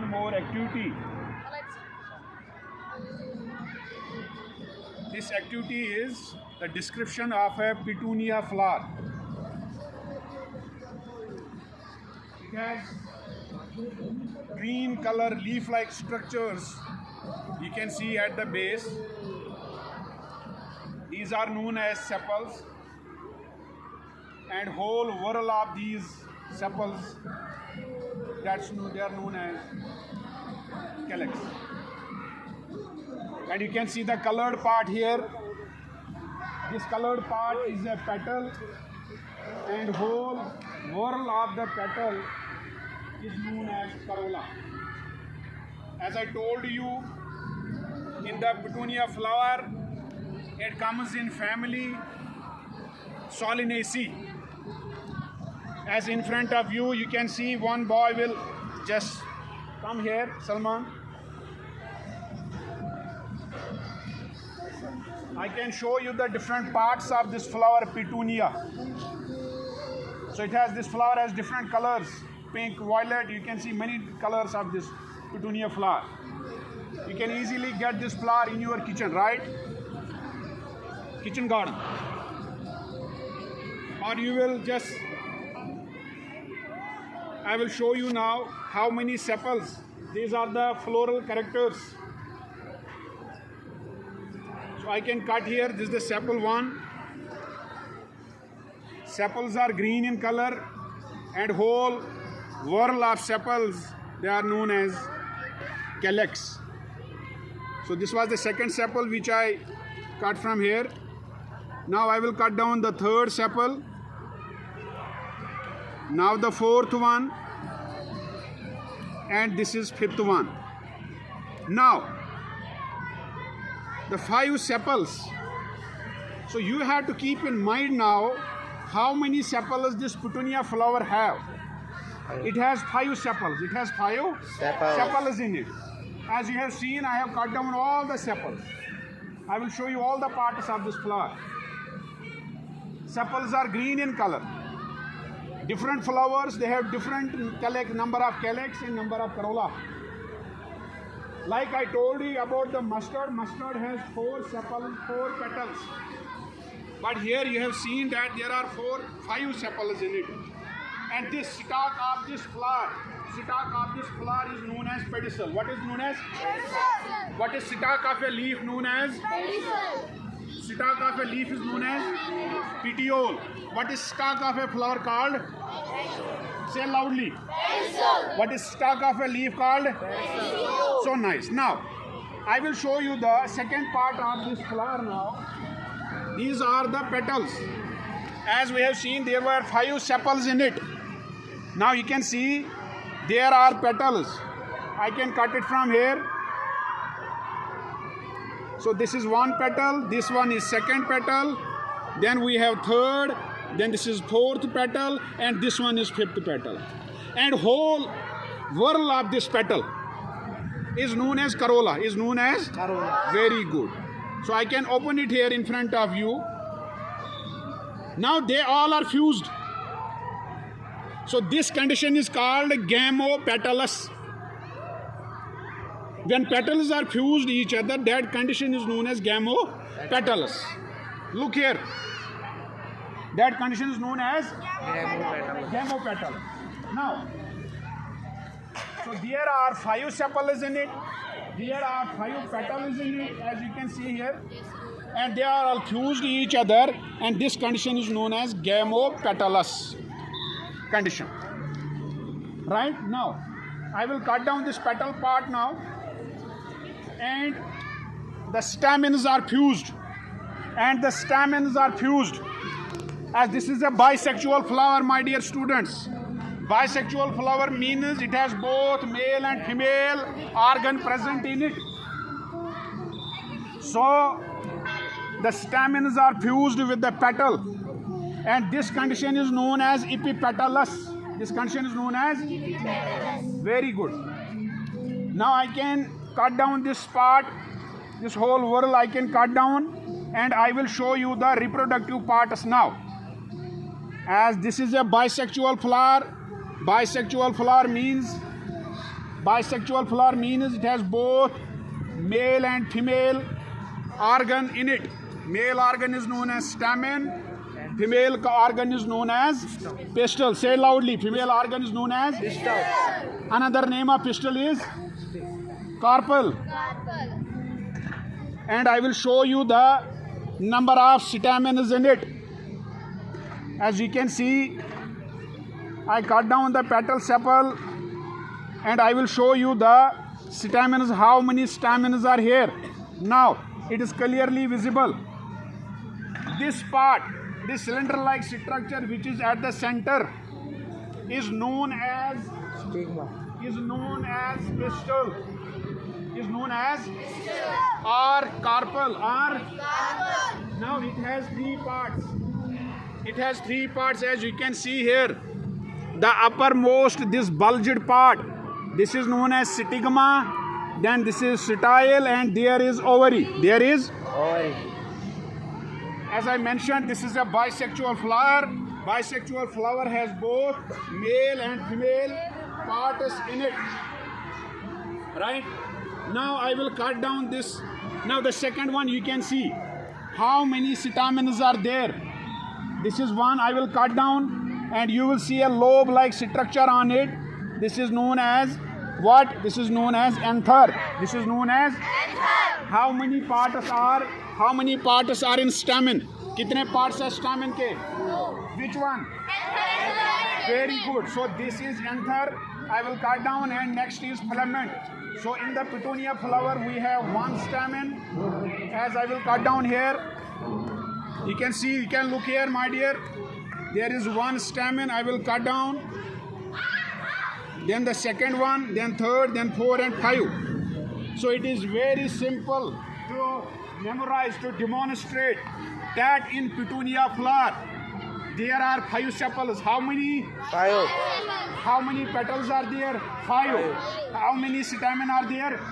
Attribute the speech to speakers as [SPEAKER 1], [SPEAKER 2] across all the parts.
[SPEAKER 1] one more activity. This activity is the description of a petunia flower. It has green color leaf-like structures. You can see at the base. These are known as sepals, and whole whorl of these sepals, they are known as calyx. And you can see the colored part here. This colored part is a petal, and whole whorl of the petal is known as corolla. As I told you, in the petunia flower, it comes in family Solanaceae. As in front of you, you can see one boy will just come here, Salman. I can show you the different parts of this flower petunia. So this flower has different colors, pink, violet. You can see many colors of this petunia flower. You can easily get this flower in your kitchen, right? Kitchen garden. Or you will just, I will show you now how many sepals. These are the floral characters. So I can cut here. This is the sepal 1. Sepals are green in color, and whole whorl of sepals, they are known as calyx. So this was the second sepal which I cut from here. Now I will cut down the third sepal. Now the fourth one, and this is fifth one. Now the 5 sepals. So you have to keep in mind now how many sepals this petunia flower have. It has 5 sepals. It has 5 sepals in it. As you have seen, I have cut down all the sepals. I will show you all the parts of this flower. Sepals are green in color. Different flowers, they have different number of calyx and number of corolla. Like I told you about the mustard, mustard has 4 sepals, 4 petals. But here you have seen that there are 5 sepals in it. And this stalk of this flower is known as pedicel. What is known as? Pedicel. What is stalk of a leaf known as? Pedicel. Stalk of a leaf is known as petiole. What is stalk of a flower called? Pedicel. Say loudly. Pedicel. What is stalk of a leaf called? Pedicel. So nice. Now, I will show you the second part of this flower now. These are the petals. As we have seen, there were 5 sepals in it. Now you can see there are petals. I can cut it from here. So this is one petal, this one is second petal, then we have third, then this is fourth petal, and this one is fifth petal. And whole whorl of this petal is known as corolla, Very good. So I can open it here in front of you. Now they all are fused. So this condition is called gamopetalous. When petals are fused each other, that condition is known as gamopetalous. Look here. That condition is known as gamopetalous. Now, so there are 5 sepals in it. There are 5 petals in it, as you can see here. And they are all fused each other, and this condition is known as gamopetalous condition. Right? Now, I will cut down this petal part now. And the stamens are fused. As this is a bisexual flower, my dear students. Bisexual flower means it has both male and female organ present in it. So the stamens are fused with the petal, and this condition is known as epipetalous. Very good. Now I can cut down this part, this whole whorl I can cut down, and I will show you the reproductive parts now. As this is a bisexual flower means Bisexual flower means it has both male and female organ in it. Male organ is known as stamen. Female organ is known as pistil. Say loudly. Female organ is known as pistil. Another name of pistil is carpel. And I will show you the number of stamens in it. As you can see, I cut down the petal sepal and I will show you the stamens, how many stamens are here. Now it is clearly visible. This part, this cylinder-like structure which is at the center is known as stigma. Is known as pistil. Is known as or carpel. Or now it has three parts. It has three parts, as you can see here. The uppermost, this bulged part, this is known as stigma. Then this is style, and there is ovary. There is ovary. As I mentioned, this is a bisexual flower. Bisexual flower has both male and female parts in it. Right? Now I will cut down this. Now the second one, you can see how many stamens are there. This is one. I will cut down and you will see a lobe-like structure on it. This is known as what? This is known as anther. This is known as anther. How many parts are? How many parts are in stamen? कितने parts are stamen के? Which one? Very good. So this is anther. I will cut down, and next is filament. So in the petunia flower we have one stamen. As I will cut down here, you can see, you can look here, my dear. There is one stamen. I will cut down. Then the second one, then third, then 4 and 5. So it is very simple to memorize, to demonstrate that in petunia flower there are 5 sepals. How many? 5. How many petals are there? 5. How many stamen are there? 5.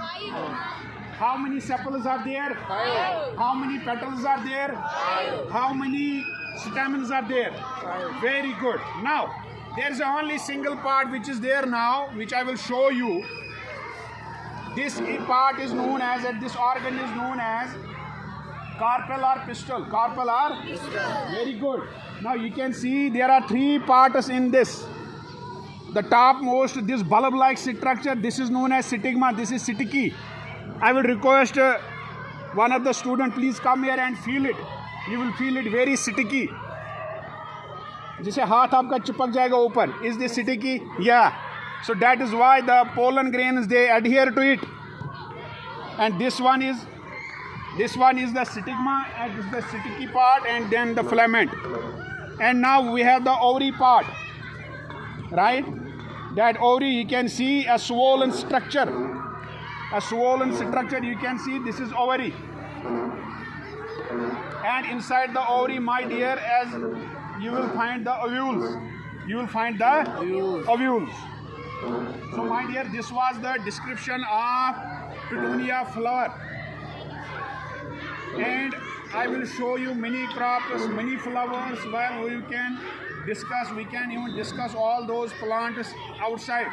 [SPEAKER 1] How many sepals are there? 5. How many petals are there? 5. How many stamens are there? 5. Very good. Now there is only single part which is there now, which I will show you. This part is known as, this organ is known as carpel or pistil. Carpel or pistil. Very good. Now you can see there are 3 parts in this. The topmost, this bulb-like structure, this is known as stigma. This is sticky. I will request one of the students, please come here and feel it. You will feel it very sticky. जिसे हाथ आपका चिपक जाएगा ऊपर. Is this sticky? Yeah. So that is why the pollen grains, they adhere to it. And this one is the stigma, and this is the sticky part, and then the filament. And now we have the ovary part, right? That ovary, you can see a swollen structure. A swollen structure, you can see this is ovary. And inside the ovary, my dear, as you will find the ovules. You will find the ovules. So my dear, this was the description of petunia flower. And I will show you many crops, many flowers where you can discuss. We can even discuss all those plants outside.